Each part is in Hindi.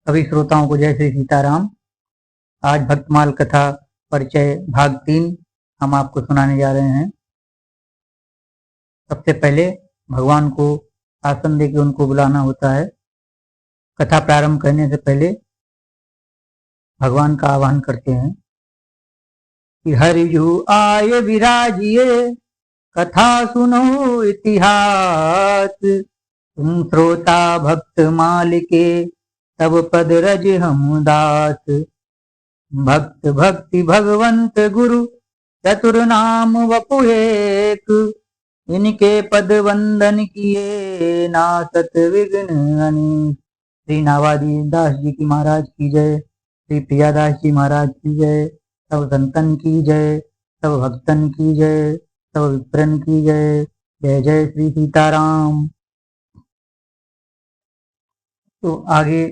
सभी श्रोताओं को जय श्री सीताराम। आज भक्तमाल कथा परिचय भाग 3 हम आपको सुनाने जा रहे हैं। सबसे पहले भगवान को आसन देकर उनको बुलाना होता है। कथा प्रारंभ करने से पहले भगवान का आह्वान करते हैं कि हरिजु आय विराजिए, कथा सुनो इतिहास। तुम श्रोता भक्त माल के, तब पद रज हम दास। भक्त भक्ति भगवंत गुरु, चतुर नाम वपु एक। इनके पद वंदन किए, नासत विघ्न अनेक। श्री नावादी दास जी की महाराज की जय। श्री प्रियादास जी महाराज की जय। सब संतन की जय, सब भक्तन की जय, सब विप्रन की जय। जय जय श्री सीताराम। तो आगे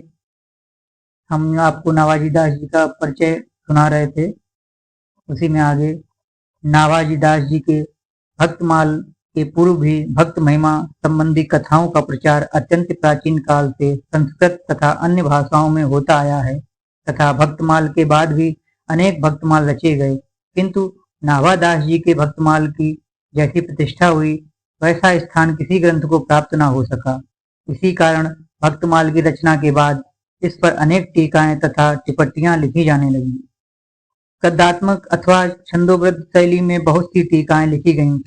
हम आपको नावाजी दास जी का परिचय सुना रहे थे। उसी में आगे नावाजी दास जी के भक्तमाल के पूर्व भी भक्त महिमा संबंधी कथाओं का प्रचार अत्यंत प्राचीन काल से संस्कृत तथा अन्य भाषाओं में होता आया है तथा भक्तमाल के बाद भी अनेक भक्तमाल रचे गए, किंतु नावादास जी के भक्तमाल की जैसी प्रतिष्ठा हुई वैसा स्थान किसी ग्रंथ को प्राप्त न हो सका। इसी कारण भक्तमाल की रचना के बाद इस पर अनेक टीकाएं तथा टिप्पणियां लिखी जाने लगी। गद्यात्मक अथवा छंदोबद्ध शैली में बहुत सी टीकाएं लिखी गईं,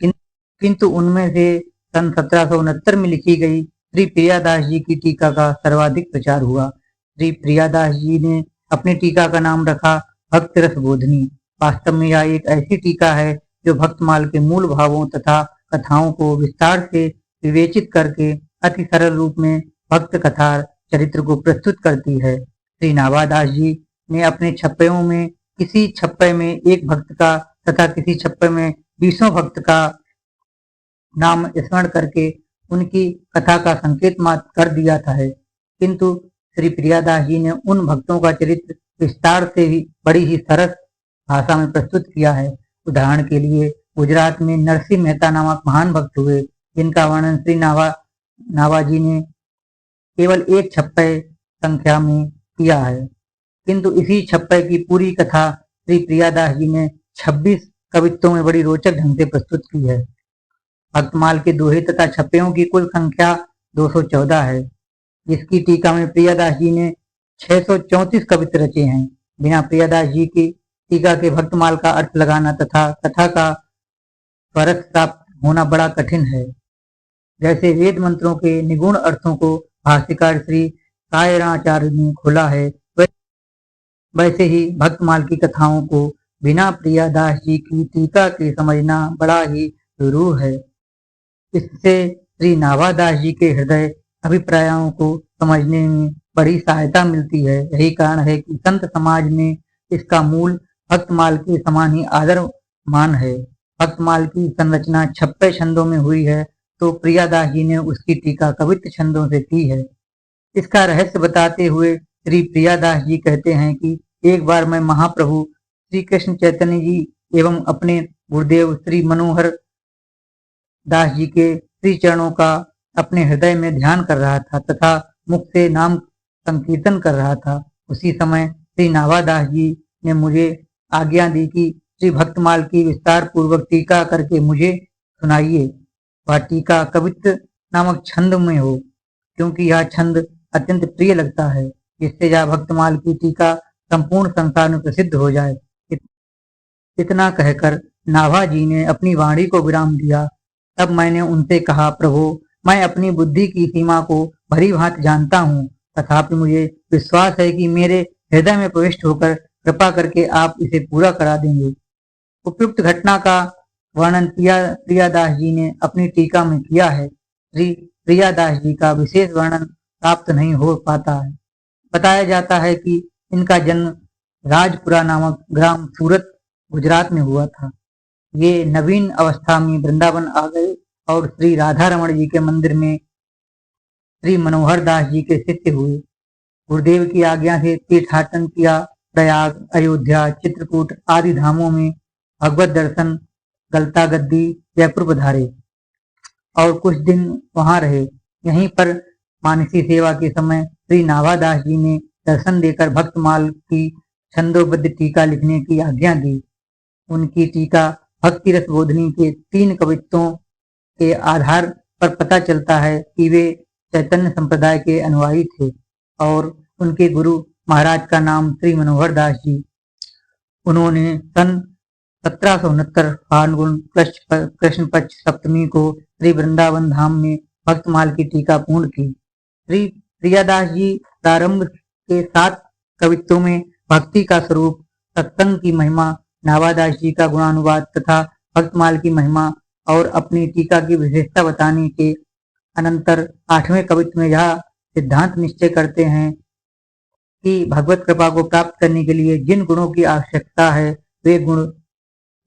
किंतु उनमें से सन 1769 में लिखी गई श्री प्रियादास जी की टीका का सर्वाधिक प्रचार हुआ। श्री प्रियादास जी ने अपनी टीका का नाम रखा भक्त रस बोधनी। वास्तव में यह एक ऐसी टीका है जो भक्तमाल के मूल भावों तथा कथाओं को विस्तार से विवेचित करके अति सरल रूप में भक्त कथा चरित्र को प्रस्तुत करती है। श्री नावादास जी ने अपने छप्पयों में किसी छप्पे में एक भक्त का तथा किसी छप्पे में 20 भक्त का नाम स्मरण करके उनकी कथा का संकेत मात्र कर दिया था है, किंतु श्री प्रियादास जी ने उन भक्तों का चरित्र विस्तार से ही बड़ी ही सरस भाषा में प्रस्तुत किया है। उदाहरण के लिए गुजरात में नरसिंह मेहता नामक महान भक्त हुए, जिनका वर्णन श्री नावाजी ने केवल एक छप्पे संख्या में किया है, किंतु इसी छप्पे की पूरी कथा श्री प्रियादास जी ने 26 कवित्तों में बड़ी रोचक ढंग से प्रस्तुत की है। भक्तमाल के दोहे तथा छप्पयों की कुल संख्या 214 है, जिसकी टीका में प्रियादास जी ने 634 कवित्त रचे हैं। बिना प्रियादास जी की टीका के भक्तमाल का अर्थ लगाना तथा कथा का परख प्राप्त होना बड़ा कठिन है। जैसे वेद मंत्रों के निगुण अर्थों को भाष्यकार श्री कायराचार्य ने खोला है, वैसे ही भक्तमाल की कथाओं को बिना प्रियादास जी की टीका के समझना बड़ा ही दुरूह है। इससे श्री नावादास जी के हृदय अभिप्रायों को समझने में बड़ी सहायता मिलती है। यही कारण है कि संत समाज में इसका मूल भक्तमाल के समान ही आदर मान है। भक्तमाल की संरचना 26 छंदों में हुई है, तो प्रियादास जी ने उसकी टीका कवित्त छंदों से की है। इसका रहस्य बताते हुए श्री प्रियादास जी कहते हैं कि एक बार मैं महाप्रभु श्री कृष्ण चैतन्य जी एवं अपने गुरुदेव श्री मनोहर दास जी के श्री चरणों का अपने हृदय में ध्यान कर रहा था तथा मुख से नाम संकीर्तन कर रहा था। उसी समय श्री नावादास जी ने मुझे आज्ञा दी कि श्री भक्तमाल की विस्तार पूर्वक टीका करके मुझे सुनाइए। वह टीका कवित्त नामक छंद में हो, क्योंकि यह छंद अत्यंत प्रिय लगता है, जिससे यह भक्तमाल की टीका संपूर्ण संसार में प्रसिद्ध हो जाए। इतना कहकर नाभा जी ने अपनी वाणी को विराम दिया। तब मैंने उनसे कहा, प्रभु, मैं अपनी बुद्धि की सीमा को भली भांति जानता हूँ, तथापि मुझे विश्वास है कि मेरे हृदय में प्रविष्ट होकर कृपा करके आप इसे पूरा करा देंगे। उपयुक्त घटना का वर्णन प्रियादास जी ने अपनी टीका में किया है। श्री प्रियादास जी का विशेष वर्णन प्राप्त नहीं हो पाता है। बताया जाता है कि इनका जन्म राजपुरा नामक ग्राम सूरत गुजरात में हुआ था। ये नवीन अवस्था में वृंदावन आ गए और श्री राधा रमण जी के मंदिर में श्री मनोहर दास जी के शिष्य हुए। गुरुदेव की आज्ञा से तीर्थाटन किया। प्रयाग, अयोध्या, चित्रकूट आदि धामों में भगवत दर्शन, गलता गद्दी, जयपुर पधारे और कुछ दिन वहां रहे। यहीं पर मानसी सेवा के समय श्री नावादास जी ने दर्शन देकर भक्तमाल की छंदोबद्ध टीका लिखने की आज्ञा दी। उनकी टीका भक्ति रस बोधनी के 3 कवित्वों के आधार पर पता चलता है कि वे चैतन्य संप्रदाय के अनुयायी थे और उनके गुरु महाराज का नाम श्री मनोहर दास जी। उन्होंने सन 1769 फाल्गुन कृष्ण पक्ष सप्तमी को श्री वृंदावन धाम में भक्तमाल की टीका पूर्ण की। श्री प्रियादास जी प्रारंभ के 7 कवित्वों में भक्ति का स्वरूप, सत्संग की महिमा, नावादास जी का गुणानुवाद तथा भक्तमाल की महिमा और अपनी टीका की विशेषता बताने के अनंतर 8वें कवित्व में यह सिद्धांत निश्चय करते हैं कि भगवत कृपा को प्राप्त करने के लिए जिन गुणों की आवश्यकता है वे गुण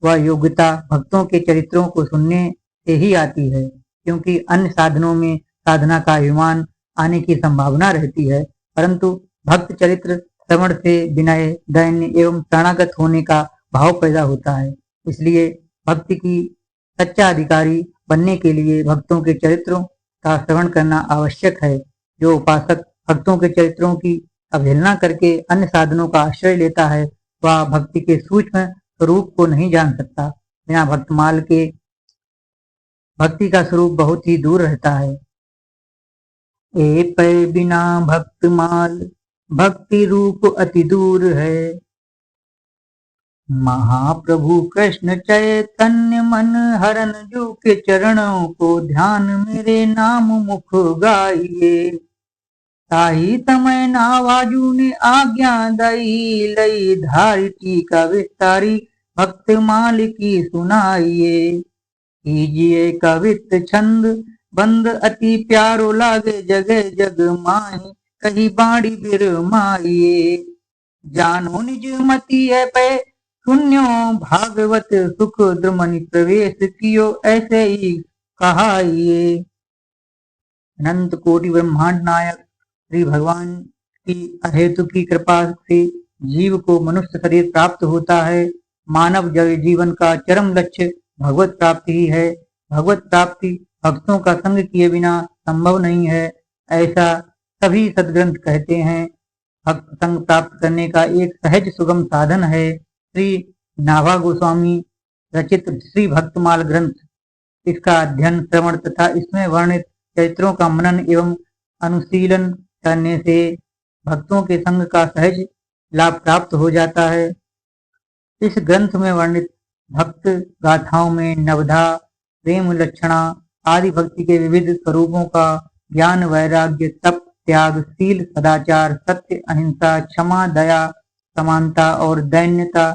व योग्यता भक्तों के चरित्रों को सुनने से ही आती है, क्योंकि अन्य साधनों में साधना का अभिमान आने की संभावना रहती है, परंतु भक्त चरित्र श्रवण से विनय, दैन्य एवं शरणागत होने का भाव पैदा होता है। इसलिए भक्ति की सच्चा अधिकारी बनने के लिए भक्तों के चरित्रों का श्रवण करना आवश्यक है। जो उपासक भक्तों के चरित्रों की अवहेलना करके अन्य साधनों का आश्रय लेता है वह भक्ति के सूक्ष्म स्वरूप को नहीं जान सकता। बिना भक्तमाल के भक्ति का स्वरूप बहुत ही दूर रहता है। ए पै बिना भक्तमाल भक्ति रूप अति दूर है। महाप्रभु कृष्ण चैतन्य मन हरन जू के चरणों को ध्यान मेरे नाम मुख गाइए। ताही समय नावाजू ने आज्ञा दई लई धारी टीका विस्तारी भक्तमाल की सुनाइए। कीजिए कवित छंद बंद अति प्यारो लागे जगह जग माही कही बाड़ी बिर माइए। जानो निज मति है पे शून्यो भागवत सुख द्रुमनि प्रवेश कियो ऐसे ही कहाइए। अनंत कोटि ब्रह्मांड नायक श्री भगवान की अहेतु की कृपा से जीव को मनुष्य शरीर प्राप्त होता है। मानव जीवन का चरम लक्ष्य भगवत प्राप्ति ही है। भगवत प्राप्ति भक्तों का संग किए बिना संभव नहीं है, ऐसा सभी सदग्रंथ कहते हैं। भक्त संग प्राप्त करने का एक सहज सुगम साधन है। श्री नाभा गोस्वामी रचित श्री भक्तमाल ग्रंथ, इसका अध्ययन, श्रवण तथा इसमें वर्णित चरित्रों का मनन एवं अनुशीलन करने से भक्तों के संग का सहज लाभ प्राप्त हो जाता है। इस ग्रंथ में वर्णित भक्त गाथाओं में नवधा, प्रेम लक्षणा आदि भक्ति के विविध स्वरूपों का ज्ञान, वैराग्य, तप, त्याग, शील, सदाचार, सत्य, अहिंसा, क्षमा, दया, समानता और दैन्यता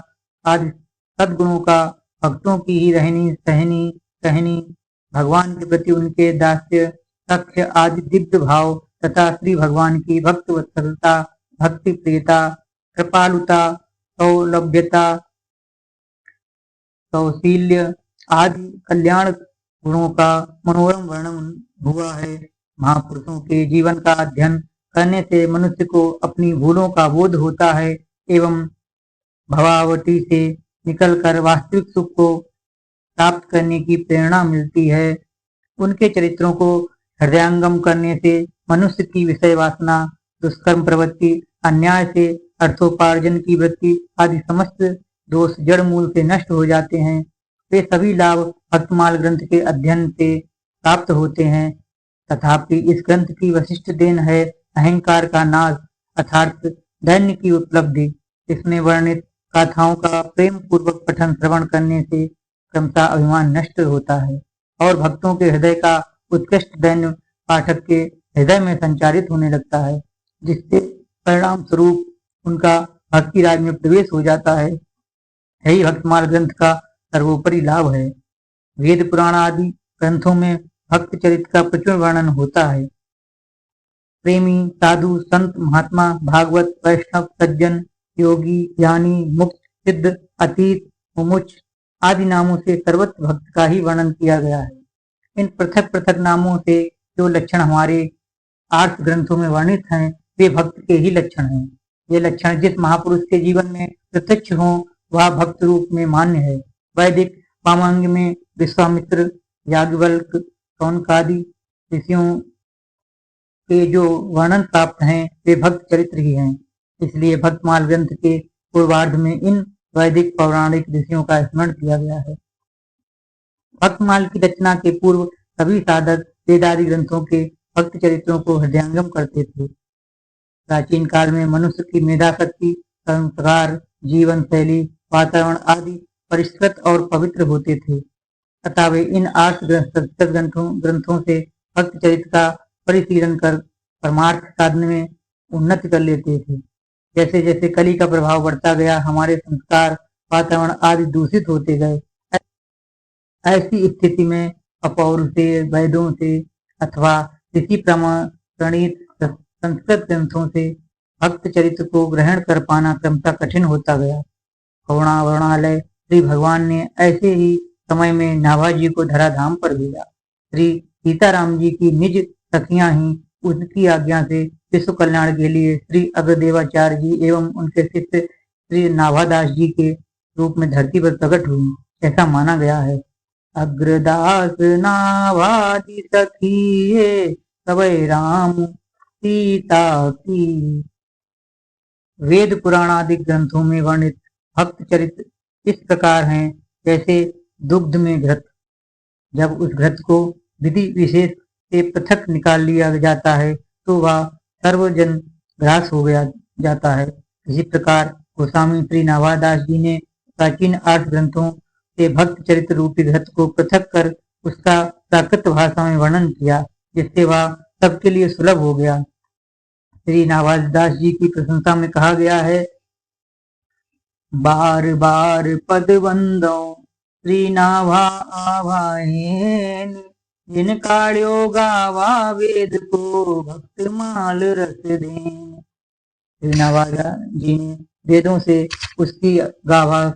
आदि सद्गुणों का भक्तों की ही रहनी सहनी कहनी, भगवान के प्रति उनके दास्य सख्य आदि दिव्य भाव तथा श्री भगवान की भक्त वत्सलता, भक्ति प्रियता, कृपालुता, सौलभ्यता, कौशल्य आदि कल्याण गुणों का मनोरम वर्णन हुआ है। महापुरुषों के जीवन का अध्ययन करने से मनुष्य को अपनी भूलों का बोध होता है एवं भवावटी से निकलकर वास्तविक सुख को प्राप्त करने की प्रेरणा मिलती है। उनके चरित्रों को हृदयंगम करने से मनुष्य की विषय वासना, दुष्कर्म प्रवृत्ति, अन्याय से अर्थोपार्जन की वृत्ति आदि समस्त दोष जड़ मूल से नष्ट हो जाते हैं। वे सभी लाभ भक्तमाल ग्रंथ के अध्ययन से प्राप्त होते हैं। तथापि इस ग्रंथ की वशिष्ठ देन है अहंकार का नाश अर्थात दैन्य की उपलब्धि। इसमें वर्णित गाथाओं का प्रेम पूर्वक पठन श्रवण करने से क्रमशः अभिमान नष्ट होता है और भक्तों के हृदय का उत्कृष्ट दैन्य पाठक के हृदय में संचारित होने लगता है, जिससे परिणाम स्वरूप उनका भक्ति राज में प्रवेश हो जाता है। यही भक्तमाल ग्रंथ का सर्वोपरि लाभ है। वेद पुराण आदि ग्रंथों में भक्त चरित्र का प्रचुर वर्णन होता है। प्रेमी, साधु, संत, महात्मा, भागवत, वैष्णव, सज्जन, योगी, ज्ञानी, मुक्त, सिद्ध, अतीत, मुमुक्ष आदि नामों से सर्वत्र भक्त का ही वर्णन किया गया है। इन पृथक पृथक नामों से जो लक्षण हमारे आर्थ ग्रंथों में वर्णित हैं वे भक्त के ही लक्षण हैं। ये लक्षण जिस महापुरुष के जीवन में प्रत्यक्ष हों वह भक्त रूप में मान्य है। वैदिक पामांग में विश्वामित्र, याज्ञवल्क्य, कौनकादि ऋषियों के जो वर्णन प्राप्त हैं वे भक्त चरित्र ही हैं। इसलिए भक्तमाल ग्रंथ के पूर्वार्ध में इन वैदिक पौराणिक ऋषियों का स्मरण किया गया है। भक्तमाल की रचना के पूर्व सभी साधक वेदादि ग्रंथों के भक्त चरित्रों को हृदयंगम करते थे। प्राचीन काल में मनुष्य की मेधा शक्ति, संस्कार, जीवन शैली, वातावरण आदि परिष्कृत और पवित्र होते थे, तथा वे इन 8 ग्रंथों से भक्त चरित्र का परिशीलन कर परमार्थ साधन में उन्नति कर लेते थे। जैसे जैसे कली का प्रभाव बढ़ता गया, हमारे संस्कार, वातावरण आदि दूषित होते गए। ऐसी स्थिति में अपौर से, वेदों से अथवा ऋषि प्रणीत संस्कृत ग्रंथों से भक्त चरित्र को ग्रहण कर पाना क्रमशः कठिन होता गया। करुणावरणालय श्री भगवान ने ऐसे ही समय में नाभाजी को धराधाम पर भेजा। श्री सीताराम जी की निज सखियां ही उनकी आज्ञा से विश्व कल्याण के लिए श्री अग्रदेवाचार्य जी एवं उनके शिष्य श्री नाभादास जी के रूप में धरती पर प्रकट हुई, ऐसा माना गया है। अग्रदास नाभादी सखिए सबे राम सीता की। वेद पुराण आदि ग्रंथों में वर्णित भक्त चरित्र इस प्रकार हैं जैसे दुग्ध में घृत। जब उस घृत को विधि विशेष से पृथक निकाल लिया जाता है तो वह सर्वजन ग्रास हो गया जाता है। इसी प्रकार गोस्वामी श्री नाभादास जी ने प्राचीन 8 ग्रंथों से भक्त चरित्र रूपी घृत को पृथक कर उसका प्राकृत भाषा में वर्णन किया, जिससे वह सबके लिए सुलभ हो गया। श्री नाभादास जी की प्रशंसा में कहा गया है, बार बार पद बंदो श्री नाभा आभाएन, जिन काड़ियो गावा वेद को भक्त माल रस देन। श्री नाभादास जी ने वेदों से उसकी गावा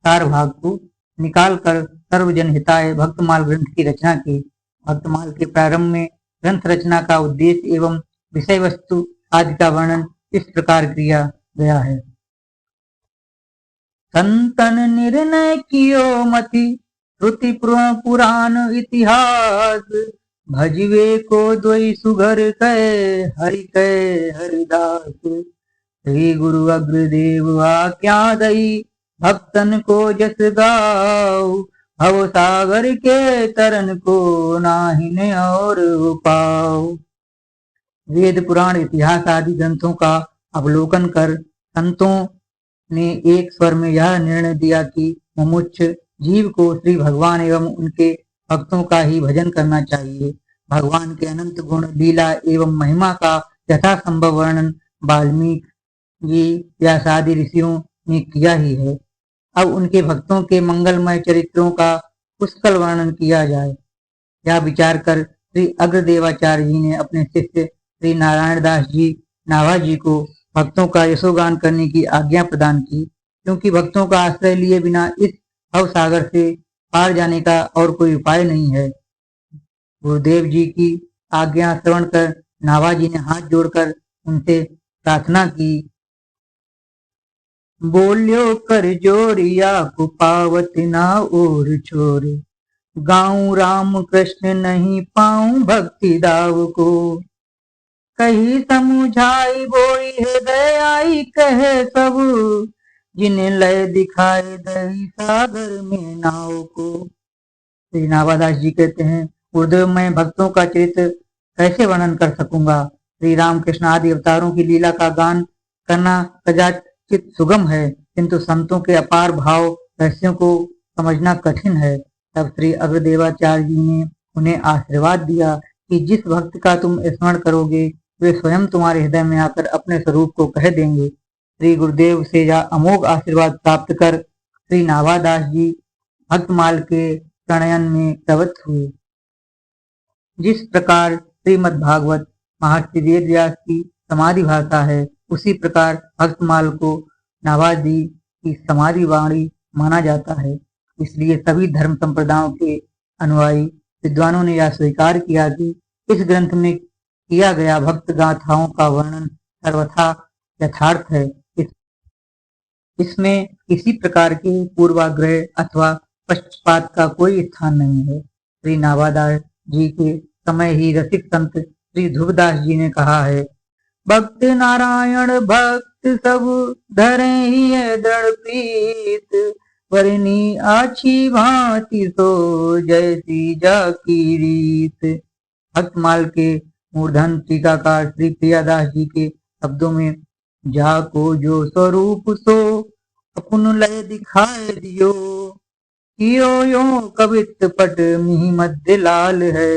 सार भाग को निकाल कर सर्वजन हिताय भक्तमाल ग्रंथ की रचना की। भक्तमाल के प्रारंभ में ग्रंथ रचना का उद्देश्य एवं विषय वस्तु आदि का वर्णन इस प्रकार किया गया है। संतन निर्णय कियो मति श्रुति पुराण इतिहास, भजवे को द्वै सुघर कहे हरि कहे हरिदास। श्री गुरु अग्रदेव आज्ञा दई भक्तन को जस गाओ, भव सागर के तरन को नाहिन और पाओ। वेद पुराण इतिहास आदि ग्रंथों का अवलोकन कर संतों ने एक स्वर में यह निर्णय दिया कि मुमुक्ष जीव को श्री भगवान एवं उनके भक्तों का ही भजन करना चाहिए। भगवान के अनंत गुण, लीला एवं महिमा का यथासंभव वर्णन वाल्मीकि जी व्यासादि ऋषियों ने किया ही है। अब उनके भक्तों के मंगलमय चरित्रों का पुष्कल वर्णन किया जाए। यह विचार कर श्री अग्रदेवाचार्य जी ने अपने शिष्य श्री नारायण दास जी नाभाजी को भक्तों का यशोगान करने की आज्ञा प्रदान की, क्योंकि भक्तों का आश्रय लिए बिना इस भव सागर से पार जाने का और कोई उपाय नहीं है। गुरुदेव जी की आज्ञा श्रवण कर नाभाजी ने हाथ जोड़कर उनसे प्रार्थना की। बोल्यो कर जोरिया को पावत ना और छोरे, गाऊं राम कृष्ण नहीं पाऊं भक्ति दाव को। कही समुझाई बोई हृदय आई कहे सब, जिन्हें लय दिखाए दही सागर में नाव को। श्री नाभादास जी कहते हैं, गुरुदेव मैं भक्तों का चरित्र कैसे वर्णन कर सकूंगा। श्री राम कृष्ण आदि अवतारों की लीला का गान करना कदाचित सुगम है, किंतु संतों के अपार भाव रहस्यों को समझना कठिन है। तब श्री अग्रदेवाचार्य जी ने उन्हें आशीर्वाद दिया कि जिस भक्त का तुम स्मरण करोगे वे स्वयं तुम्हारे हृदय में आकर अपने स्वरूप को कह देंगे। श्री गुरुदेव से यह अमोघ आशीर्वाद प्राप्त कर श्री नाभादास जी भक्तमाल के प्रणयन में प्रवृत्त हुए। जिस प्रकार श्रीमद् भागवत महर्षि वेद व्यास की समाधि भाषा है, उसी प्रकार भक्तमाल को नाभाजी की समाधि वाणी माना जाता है। इसलिए सभी धर्म संप्रदायों के अनुयायी विद्वानों ने यह स्वीकार किया कि इस ग्रंथ में किया गया भक्त गाथाओं का वर्णन सर्वथा यथार्थ है। इसमें किसी प्रकार के पूर्वाग्रह अथवा पक्षपात का कोई स्थान नहीं है। श्री नाभादास जी के समय ही रसिक संत श्री ध्रुवदास जी ने कहा है, भक्त नारायण भक्त सब धरे ही है दृढ़ प्रीत, वरनी आछी भांति सो जैसी जाकी रीत। भक्तमाल के मूर्धन टीकाकार श्री प्रियादास जी के शब्दों में जाको जो स्वरूप सो अपन लय दिखाए दियो, यो कवित पट मिहि मध्य लाल है।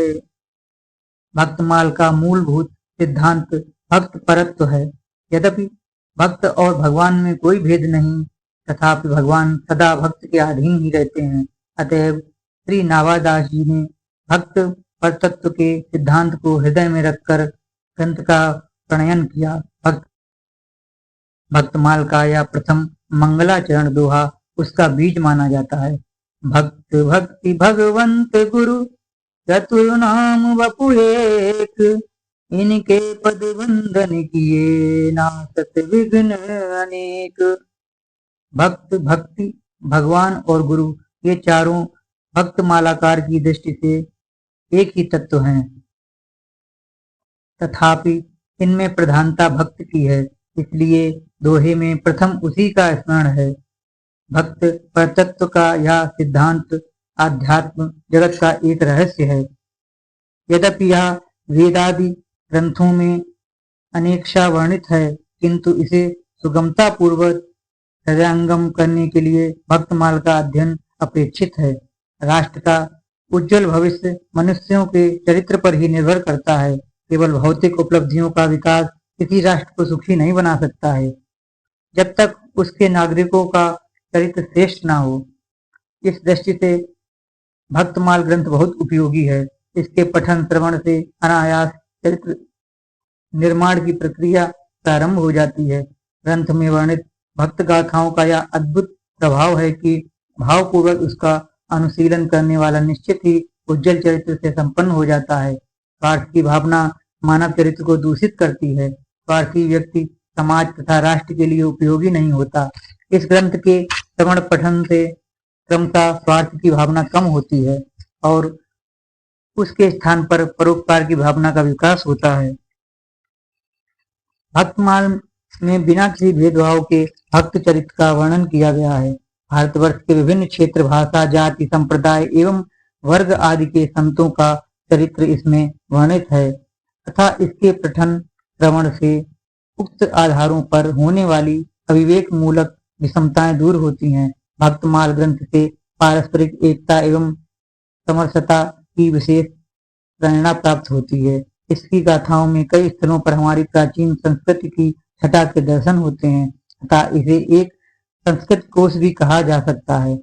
भक्तमाल का मूलभूत सिद्धांत भक्त परत्व है। यद्यपि भक्त और भगवान में कोई भेद नहीं, तथापि भगवान सदा भक्त के अधीन ही रहते हैं। अतएव श्री नावादास जी ने भक्त परतत्व के सिद्धांत को हृदय में रखकर ग्रंथ का प्रणयन किया। भक्तमाल का यह प्रथम मंगलाचरण दोहा उसका बीज माना जाता है। भक्त भक्ति भगवंत गुरु चतुर नाम वपु एक, इनके पद वंदन किए नासत विघ्न अनेक। भक्त भक्ति भगवान और गुरु ये चारों भक्त मालाकार की दृष्टि से एक ही तत्व हैं, तथापि इनमें प्रधानता भक्त की है, इसलिए दोहे में प्रथम उसी का स्मरण है। भक्त परतत्व का यह सिद्धांत आध्यात्म जगत का एक रहस्य है। यद्यपि यह वेदादि ग्रंथों में अनेकशा वर्णित है, किंतु इसे सुगमता पूर्वक हृदयंगम करने के लिए भक्तमाल का अध्ययन अपेक्षित है। राष्ट्र का उज्जवल भविष्य मनुष्यों के चरित्र पर ही निर्भर करता है। केवल भौतिक उपलब्धियों का विकास किसी राष्ट्र को सुखी नहीं बना सकता है, जब तक उसके नागरिकों का चरित्र श्रेष्ठ ना हो। इस दृष्टि से भक्तमाल ग्रंथ बहुत उपयोगी है। इसके पठन श्रवण से अनायास चरित्र निर्माण की प्रक्रिया प्रारंभ हो जाती है। ग्रंथ में वर्णित भक्त गाथाओं का यह अद्भुत प्रभाव है कि भावपूर्वक उसका अनुशीलन करने वाला निश्चित ही उज्जवल चरित्र से संपन्न हो जाता है। स्वार्थ की भावना मानव चरित्र को दूषित करती है। स्वार्थी व्यक्ति समाज तथा राष्ट्र के लिए उपयोगी नहीं होता। इस ग्रंथ के श्रवण पठन से क्रमशः स्वार्थ की भावना कम होती है और उसके स्थान पर परोपकार की भावना का विकास होता है। भक्तमाल में बिना किसी भेदभाव के भक्त चरित्र का वर्णन किया गया है। भारतवर्ष के विभिन्न क्षेत्र, भाषा, जाति, संप्रदाय एवं वर्ग आदि के संतों का चरित्र इसमें वर्णित है तथा इसके पठन श्रवण से उक्त आधारों पर होने वाली अविवेक मूलक विषमताएं दूर होती हैं। भक्तमाल ग्रंथ से पारस्परिक एकता एवं समरसता की विशेष प्रेरणा प्राप्त होती है। इसकी गाथाओं में कई स्थलों पर हमारी प्राचीन संस्कृति की छटा के दर्शन होते हैं तथा इसे एक संस्कृत कोश भी कहा जा सकता है।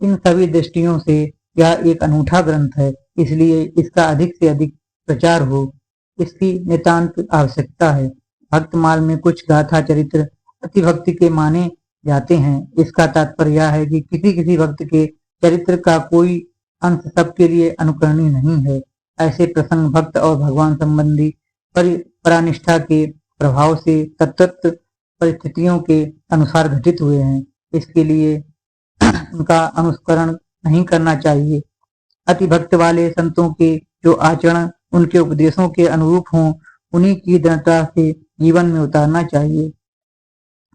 इन सभी दृष्टियों से यह एक अनूठा ग्रंथ है, इसलिए इसका अधिक से अधिक प्रचार हो, इसकी नितांत आवश्यकता है। भक्तमाल में कुछ गाथा चरित्र अति भक्ति के माने जाते हैं। इसका तात्पर्य यह है कि किसी किसी भक्त के चरित्र का कोई अंश सबके लिए अनुकरणीय नहीं है। ऐसे प्रसंग भक्त और भगवान संबंधी परानिष्ठा के प्रभाव से तत्त परिस्थितियों के अनुसार घटित हुए हैं। इसके लिए उनका अनुस्मरण नहीं करना चाहिए। अति भक्त वाले संतों के जो आचरण उनके उपदेशों के अनुरूप हों, उन्हीं की दृढ़ता से जीवन में उतारना चाहिए।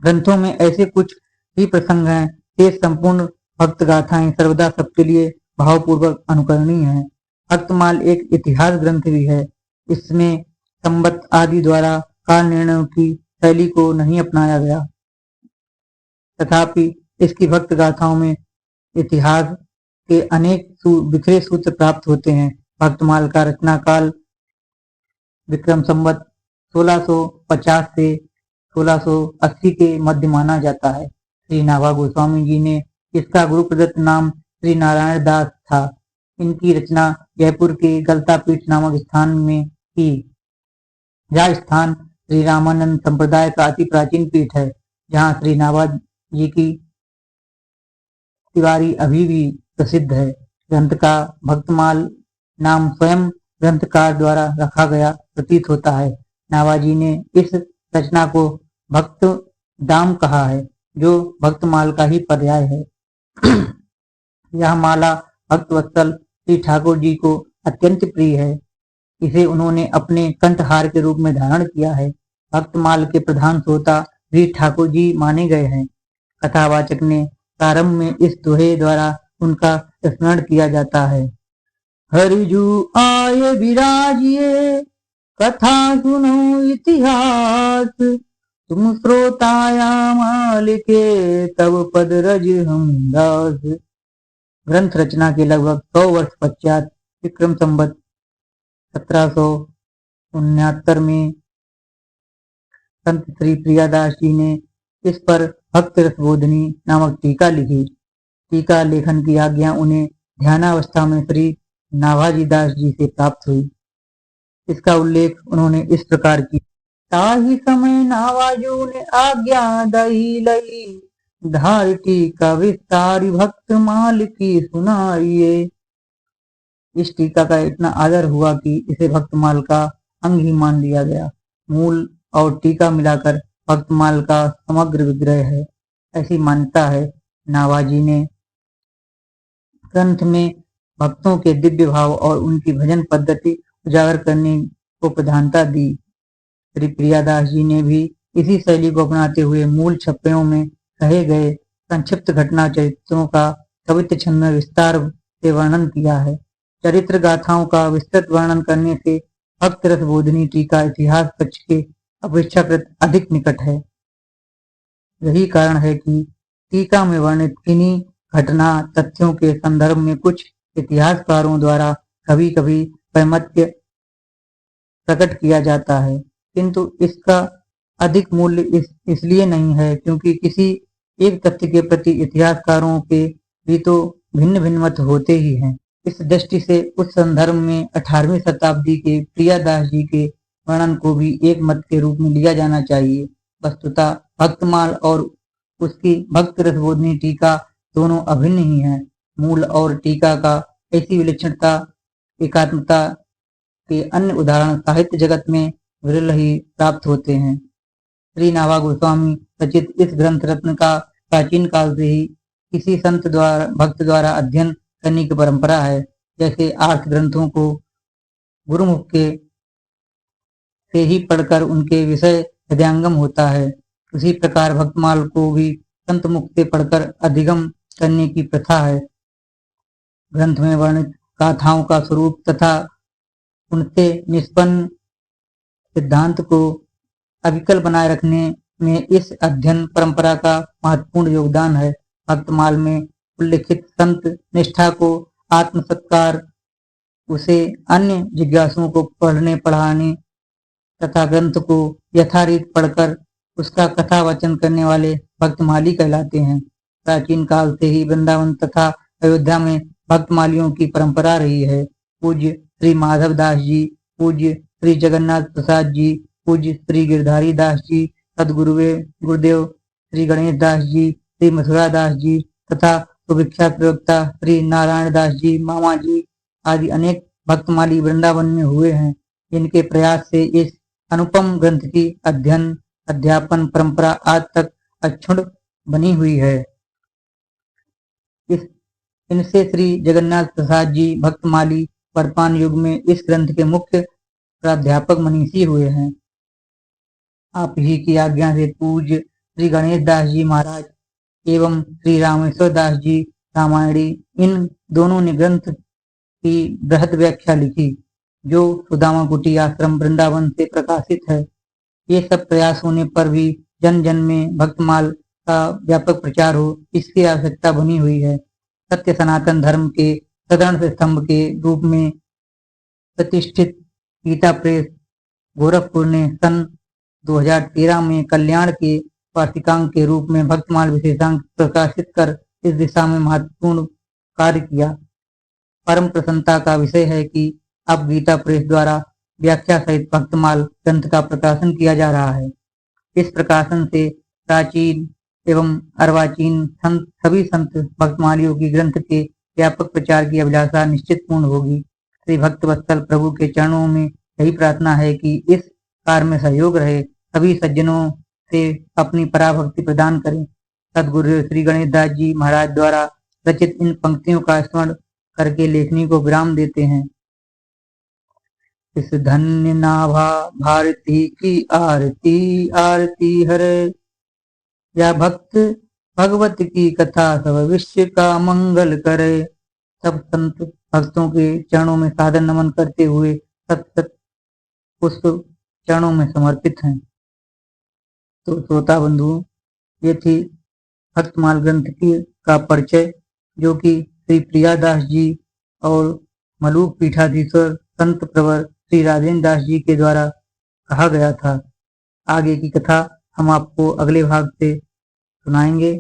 ग्रंथों में ऐसे कुछ ही प्रसंग हैं, शेष संपूर्ण भक्त गाथाएं सर्वदा सबके लिए भावपूर्वक अनुकरणीय हैं। भक्तमाल एक इतिहास ग्रंथ भी है। इसमें संबत आदि द्वारा काल निर्णयों की शैली को नहीं अपनाया गया, तथापि इसकी भक्त गाथाओं में इतिहास के अनेक बिखरे सूत्र प्राप्त होते हैं। भक्तमाल का रचना काल विक्रम संबत 1650 से 1680 के मध्य माना जाता है। श्री नाभा गोस्वामी जी ने इसका गुरु प्रदत्त नाम श्री नारायण दास था। इनकी रचना जयपुर के गलतापीठ नामक स्थान में की। यह स्थान श्री रामानंद संप्रदाय का अति प्राचीन पीठ है, जहाँ श्री नाभा जी की तिवारी अभी भी प्रसिद्ध है। ग्रंथ का भक्तमाल नाम स्वयं ग्रंथकार द्वारा रखा गया प्रतीत होता है। नाभाजी ने इस रचना को भक्त दाम कहा है, जो भक्तमाल का ही पर्याय है। यह माला भक्तवत्सल श्री ठाकुर जी को अत्यंत प्रिय है। इसे उन्होंने अपने कंठहार के रूप में धारण किया है। भक्तमाल के प्रधान श्रोता श्री ठाकुर जी माने गए हैं। कथावाचक ने प्रारंभ में इस दोहे द्वारा उनका स्मरण किया जाता है। हरिजू आए विराजिए, कथा सुनो इतिहास, तुम श्रोताया माल के, तब पद रज हम दास। ग्रंथ रचना के लगभग 100 वर्ष पश्चात विक्रम संवत 1769 में संत श्री प्रियादास जी ने इस पर भक्त रसबोधिनी नामक टीका लिखी। टीका लेखन की आज्ञा उन्हें ध्यानावस्था में श्री नाभाजी दास जी से प्राप्त हुई। इसका उल्लेख उन्होंने इस प्रकार किया। ताही समय नावाजू ने आज्ञा दही लई, धार टीका विस्तारी भक्त माल की सुनाइए। इस टीका का इतना आदर हुआ कि इसे भक्तमाल का अंग ही मान लिया गया। मूल और टीका मिलाकर भक्तमाल का समग्र विग्रह है, ऐसी मान्यता है। नावाजी ने ग्रंथ में भक्तों के दिव्य भाव और उनकी भजन पद्धति उजागर करने को प्रधानता दी। श्री प्रियादास जी ने भी इसी शैली को अपनाते हुए मूल छप्पयों में कहे गए संक्षिप्त घटना चरित्रों का कवित्व छंद में विस्तार से वर्णन किया है। चरित्र गाथाओं का विस्तृत वर्णन करने से भक्त रसबोधिनी टीका इतिहास पक्ष के अपेक्षाकृत अधिक निकट है। यही कारण है कि टीका में वर्णित किन्हीं घटना तथ्यों के संदर्भ में कुछ इतिहासकारों द्वारा कभी कभी वैमत्य प्रकट किया जाता है, किंतु इसका अधिक मूल्य इसलिए नहीं है क्योंकि किसी एक तथ्य के प्रति इतिहासकारों के भी तो भिन्न भिन्न मत होते ही हैं। इस दृष्टि से उस संदर्भ में 18वीं शताब्दी के प्रियादास जी के वर्णन को भी एक मत के रूप में लिया जाना चाहिए। वस्तुतः भक्तमाल और उसकी भक्त रसबोधिनी टीका दोनों अभिन्न ही हैं। मूल और टीका का ऐसी विलक्षणता एकात्मता के अन्य उदाहरण साहित्य जगत में विरल ही प्राप्त होते हैं। श्री नाभा गोस्वामी रचित इस ग्रंथ रत्न का प्राचीन काल से ही किसी संत द्वारा भक्त द्वारा अध्ययन करने की परंपरा है। जैसे आर्थ ग्रंथों को गुरुमुख के से ही पढ़कर उनके विषय हृदयंगम होता है, उसी प्रकार भक्तमाल को भी संत मुख से पढ़कर अधिगम करने की प्रथा है। ग्रंथ में वर्णित गाथाओं का स्वरूप तथा उनसे निष्पन्न सिद्धांत को अविकल बनाए रखने में इस अध्ययन परंपरा का महत्वपूर्ण योगदान है। भक्तमाल में उल्लिखित संत निष्ठा को आत्म सत्कार, उसे अन्य जिज्ञासुओं को पढ़ने पढ़ाने तथा ग्रंथ को यथारीत पढ़कर उसका कथा वचन करने वाले भक्तमाली कहलाते हैं। प्राचीन काल से ही वृंदावन तथा अयोध्या में भक्तमालियों की परंपरा रही है। पूज्य श्री माधव दास जी, पूज्य श्री जगन्नाथ प्रसाद जी, पूज्य श्री गिरधारी दास जी, सदगुरुवे गुरुदेव श्री गणेश दास जी, श्री मथुरा दास जी तथा सुविख्यात प्रवक्ता श्री नारायण दास जी, मामा जी आदि अनेक भक्तमाली वृंदावन में हुए हैं। इनके प्रयास से इस अनुपम ग्रंथ की अध्ययन अध्यापन परंपरा आज तक अक्षुण्ण बनी हुई है। इनसे श्री जगन्नाथ प्रसाद जी भक्तमाली वर्तमान युग में इस ग्रंथ के मुख्य प्राध्यापक मनीषी हुए हैं। आप ही की आज्ञा से पूज्य श्री गणेश दास जी महाराज एवं श्री रामेश्वर दास जी रामायणी, इन दोनों ने ग्रंथ की बृहद व्याख्या लिखी जो सुदामा कुटी आश्रम वृंदावन से प्रकाशित है। ये सब प्रयास होने पर भी जन जन में भक्तमाल का व्यापक प्रचार हो, इसकी आवश्यकता बनी हुई है। सत्य सनातन धर्म के सदृढ़ स्तंभ के रूप में प्रतिष्ठित गीता प्रेस गोरखपुर ने सन 2013 में कल्याण के वार्षिकांक के रूप में भक्तमाल विशेषांक प्रकाशित कर इस दिशा में महत्वपूर्ण कार्य किया। परम प्रसन्नता का विषय है कि अब गीता प्रेस द्वारा व्याख्या सहित भक्तमाल ग्रंथ का प्रकाशन किया जा रहा है। इस प्रकाशन से प्राचीन एवं अर्वाचीन सभी संत भक्तमालियों की ग्रंथ के व्यापक प्रचार की अभिलाषा निश्चित पूर्ण होगी। श्री भक्त वत्सल प्रभु के चरणों में यही प्रार्थना है कि इस कार्य में सहयोग रहे, सभी सज्जनों से अपनी पराभक्ति प्रदान करें। सदगुरु श्री गणेश दास जी महाराज द्वारा रचित इन पंक्तियों का स्मरण करके लेखनी को विराम देते हैं। इस धन्य नाभा भारती की आरती आरती हरे। या भक्त भगवत की कथा सब विश्व का मंगल करे। सब संत भक्तों के चरणों में सादर नमन करते हुए सत सत पुष्प चरणों में समर्पित हैं। तो श्रोता बंधुओं, ये थी भक्तमाल ग्रंथ की का परिचय, जो कि श्री प्रियादास जी और मलूक पीठाधीश्वर संत प्रवर श्री राजेंद्र दास जी के द्वारा कहा गया था। आगे की कथा हम आपको अगले भाग से सुनाएंगे।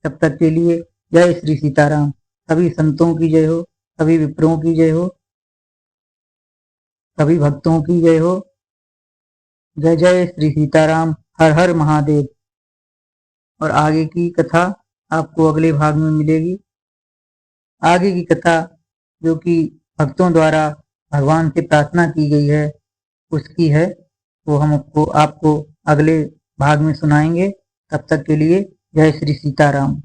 तब तक के लिए जय श्री सीताराम। सभी संतों की जय हो, सभी विप्रों की जय हो, सभी भक्तों की जय हो। जय जय श्री सीताराम। हर हर महादेव। और आगे की कथा आपको अगले भाग में मिलेगी। आगे की कथा जो कि भक्तों द्वारा भगवान से प्रार्थना की गई है, उसकी है, वो हम आपको अगले भाग में सुनाएंगे। तब तक के लिए जय श्री सीताराम।